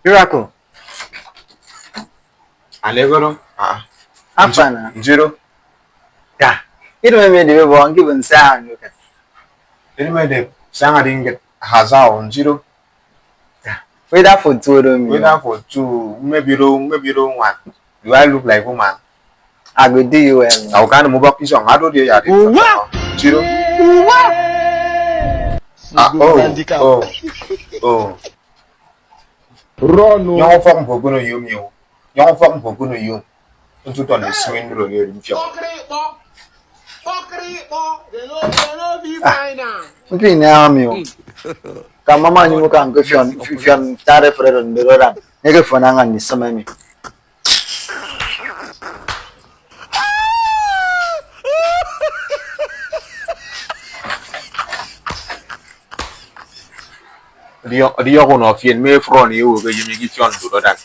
Miracle. Allegro. Afana. Zero. Yeah. It may be the one given sound. Anyway, the sang didn't get hazard on zero. Wait up for two of them. Whether for two, maybe room one. Do I look like woman? I will do you well. I'll kind of move up his on. I don't hear zero. Oh. Run. Young from Pogono, you. Young from Pogono, you. Don't you on the swing road here in Fiona? Okay, now, me. Come, Mamma, you can go if you're tired for the road. Nigga for Nangan is some me. The young of you may from you, where you make it on to that.